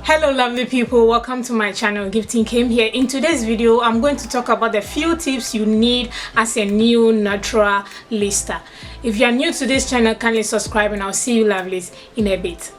Hello lovely people, welcome to my channel. Gifting came here. In today's video I'm going to talk about the few tips you need as a new natural lister. If you are new to this channel, kindly subscribe and I'll see you lovelies in a bit.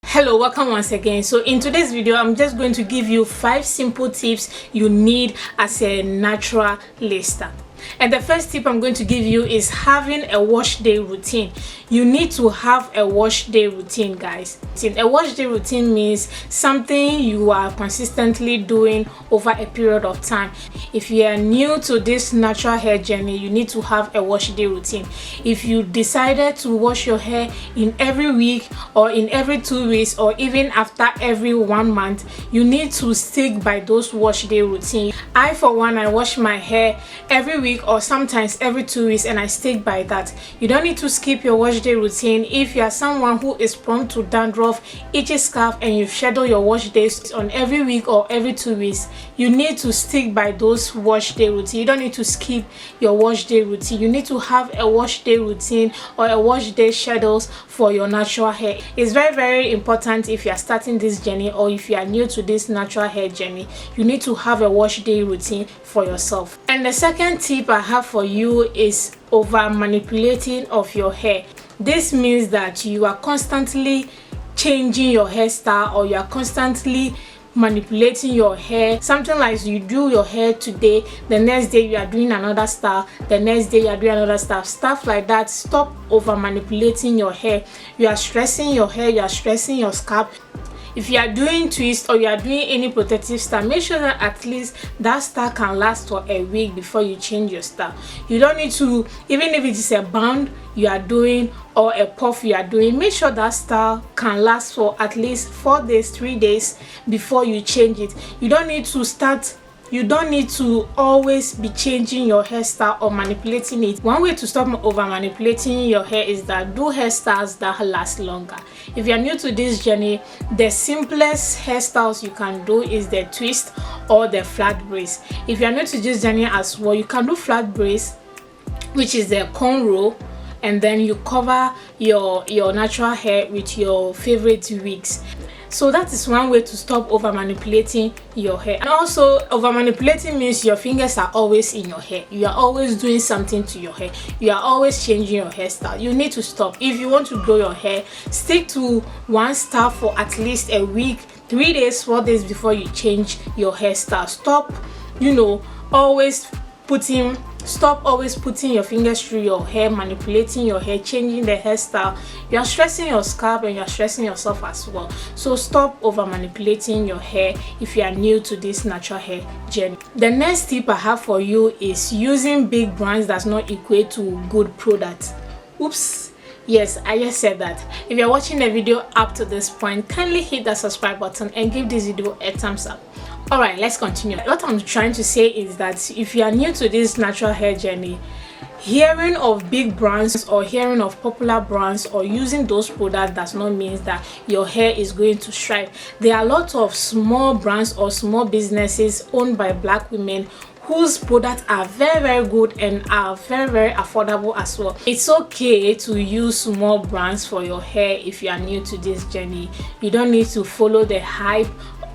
Hello, welcome once again. So in today's video I'm just going to give you 5 simple tips you need as a natural lister. And the first tip I'm going to give you is having a wash day routine. You need to have a wash day routine, guys. A wash day routine means something you are consistently doing over a period of time. If you are new to this natural hair journey, you need to have a wash day routine. If you decided to wash your hair in every week or in every 2 weeks or even after every 1 month, you need to stick by those wash day routine. I for one, I wash my hair every week or sometimes every 2 weeks and I stick by that. You don't need to skip your wash day routine. If you are someone who is prone to dandruff, itchy scalp, and you schedule your wash days on every week or every 2 weeks, you need to stick by those wash day routine. You don't need to skip your wash day routine. You need to have a wash day routine or a wash day schedules for your natural hair. It's very important if you are starting this journey or if you are new to this natural hair journey. You need to have a wash day routine for yourself. And the second tip I have for you is over manipulating of your hair. This means that you are constantly changing your hairstyle or you are constantly manipulating your hair. Something like you do your hair today, the next day you are doing another style, the next day you are doing another style, stuff like that. Stop over manipulating your hair. You are stressing your hair, you are stressing your scalp. If you are doing twist or you are doing any protective style, make sure that at least that style can last for a week before you change your style. You don't need to, even if it is a band you are doing or a puff you are doing, make sure that style can last for at least 4 days, 3 days before you change it. You don't need to always be changing your hairstyle or manipulating it. One way to stop over manipulating your hair is that do hairstyles that last longer. If you are new to this journey, the simplest hairstyles you can do is the twist or the flat braids. If you are new to this journey as well, you can do flat braids, which is the cornrow, and then you cover your natural hair with your favorite wigs. So that is one way to stop over manipulating your hair. And also, over manipulating means your fingers are always in your hair. You are always doing something to your hair. You are always changing your hairstyle. You need to stop. If you want to grow your hair, stick to one style for at least a week, 3 days, 4 days before you change your hairstyle. Stop always putting your fingers through your hair, manipulating your hair, changing the hairstyle. You are stressing your scalp and you are stressing yourself as well. So stop over manipulating your hair if you are new to this natural hair journey. The next tip I have for you is using big brands does not equate to good products. Oops. Yes, I just said that. If you're watching the video up to this point, kindly hit that subscribe button and give this video a thumbs up. Alright, let's continue. What I'm trying to say is that if you are new to this natural hair journey, hearing of big brands or hearing of popular brands or using those products does not mean that your hair is going to thrive. There are a lot of small brands or small businesses owned by black women whose products are very good and are very affordable as well. It's okay to use small brands for your hair if you are new to this journey. You don't need to follow the hype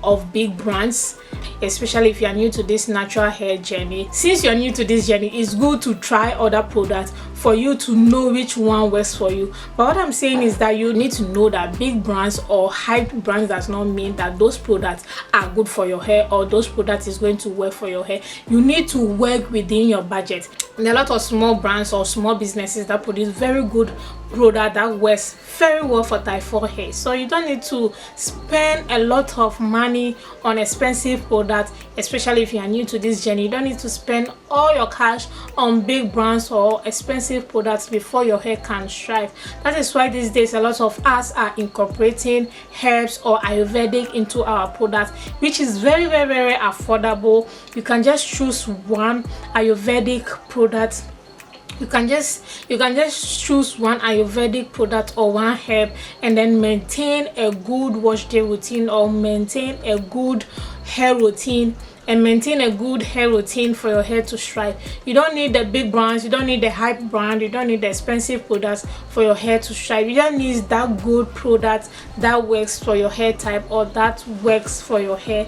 of big brands, especially if you are new to this natural hair journey. Since you're new to this journey, it's good to try other products for you to know which one works for you. But what I'm saying is that you need to know that big brands or hype brands does not mean that those products are good for your hair or those products is going to work for your hair. You need to work within your budget. There are a lot of small brands or small businesses that produce very good product that works very well for type 4 hair. So you don't need to spend a lot of money on expensive products, especially if you are new to this journey. You don't need to spend all your cash on big brands or expensive products before your hair can thrive. That is why these days a lot of us are incorporating herbs or Ayurvedic into our products, which is very affordable. You can just choose one Ayurvedic product. You can just choose one Ayurvedic product or one herb and then maintain a good wash day routine or maintain a good hair routine and maintain a good hair routine for your hair to thrive. You don't need the big brands, you don't need the hype brand, you don't need the expensive products for your hair to thrive. You just need that good product that works for your hair type, or that works for your hair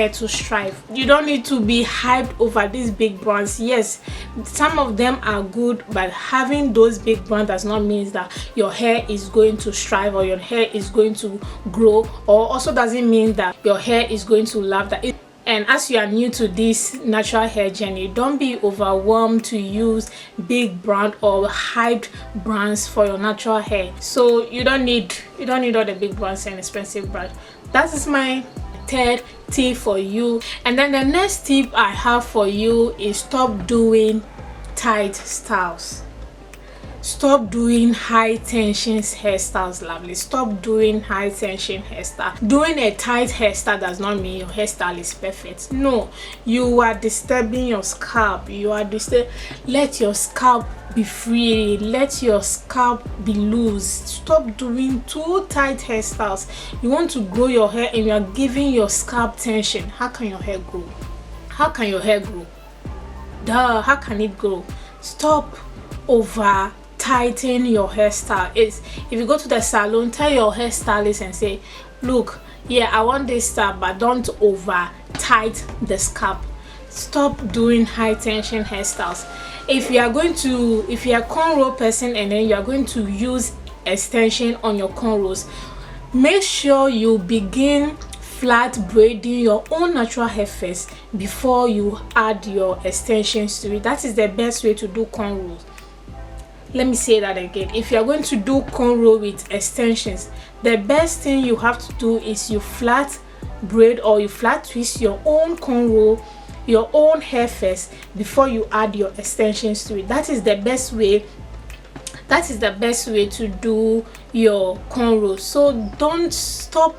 to thrive. You don't need to be hyped over these big brands. Yes, some of them are good, but having those big brands does not mean that your hair is going to thrive or your hair is going to grow, or also doesn't mean that your hair is going to love that. And as you are new to this natural hair journey, don't be overwhelmed to use big brand or hyped brands for your natural hair. So you don't need all the big brands and expensive brands. That is my third tip for you. And then the next tip I have for you is stop doing tight styles. Stop doing high tension hairstyles, lovely. Stop doing high tension hairstyle. Doing a tight hairstyle does not mean your hairstyle is perfect. No, you are disturbing your scalp. Let your scalp be free. Let your scalp be loose. Stop doing too tight hairstyles. You want to grow your hair and you are giving your scalp tension. How can your hair grow? How can your hair grow? Duh, how can it grow? Stop over tighten your hairstyle. Is if you go to the salon, tell your hairstylist and say, look, yeah, I want this style, but don't over tight the scalp. Stop doing high tension hairstyles. If you are a cornrow person and then you are going to use extension on your cornrows, make sure you begin flat braiding your own natural hair first before you add your extensions to it. That is the best way to do cornrows. Let me say that again. If you are going to do cornrow with extensions, the best thing you have to do is you flat braid or you flat twist your own cornrow, your own hair first before you add your extensions to it. That is the best way. That is the best way to do your cornrow. So don't stop.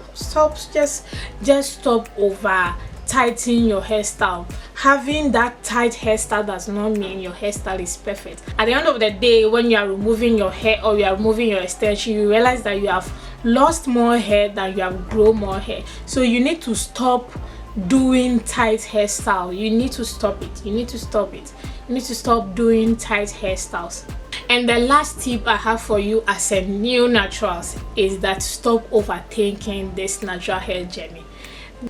Just stop over tighten your hairstyle. Having that tight hairstyle does not mean your hairstyle is perfect. At the end of the day, when you are removing your hair or you are removing your extension, you realize that you have lost more hair than you have grown more hair. So you need to stop doing tight hairstyle. You need to stop it. You need to stop doing tight hairstyles. And the last tip I have for you as a new naturals is that stop overthinking this natural hair journey.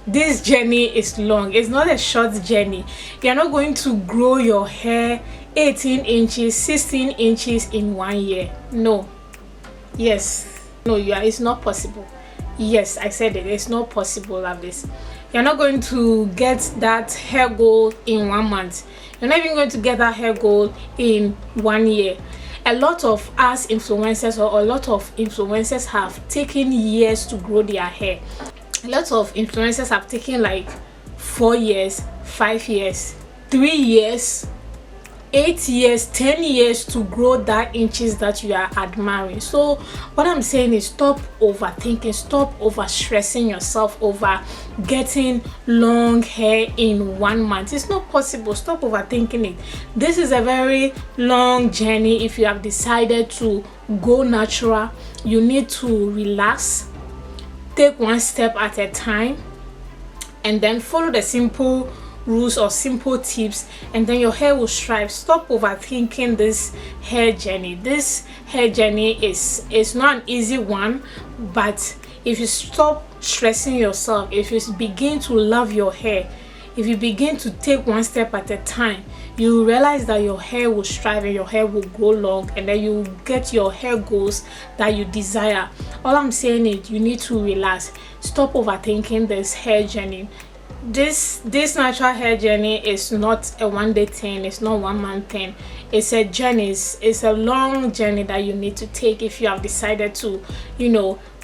This journey is long. It's not a short journey. You're not going to grow your hair 18 inches 16 inches in 1 year. No. Yes. No, it's not possible. Yes, I said it. It's not possible, lovelies. You're not going to get that hair goal in 1 month. You're not even going to get that hair goal in 1 year. A lot of us influencers or a lot of influencers have taken years to grow their hair. A lot of influencers have taken like 4 years, 5 years, 3 years, 8 years, 10 years to grow that inches that you are admiring. So what I'm saying is stop overthinking, stop over stressing yourself over getting long hair in 1 month. It's not possible. Stop overthinking it. This is a very long journey. If you have decided to go natural, you need to relax, take one step at a time, and then follow the simple rules or simple tips, and then your hair will thrive. Stop overthinking this hair journey. This hair journey is not an easy one, but if you stop stressing yourself, if you begin to love your hair, if you begin to take one step at a time, you will realize that your hair will thrive and your hair will grow long, and then you will get your hair goals that you desire. All I'm saying is you need to relax. Stop overthinking this hair journey. This natural hair journey is not a 1 day thing. It's not 1 month thing. It's a journey. It's a long journey that you need to take if you have decided to,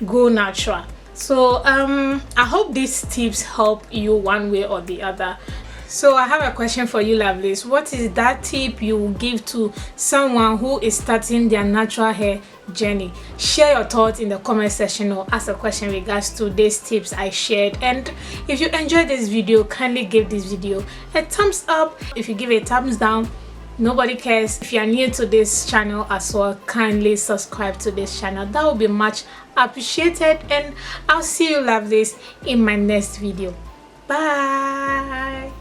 go natural. So I hope these tips help you one way or the other. So I have a question for you, lovelies. What is that tip you will give to someone who is starting their natural hair journey? Share your thoughts in the comment section or ask a question in regards to these tips I shared. And if you enjoyed this video, kindly give this video a thumbs up. If you give a thumbs down, nobody cares. If you are new to this channel as well, kindly subscribe to this channel. That will be much appreciated, and I'll see you, lovelies, in my next video. Bye.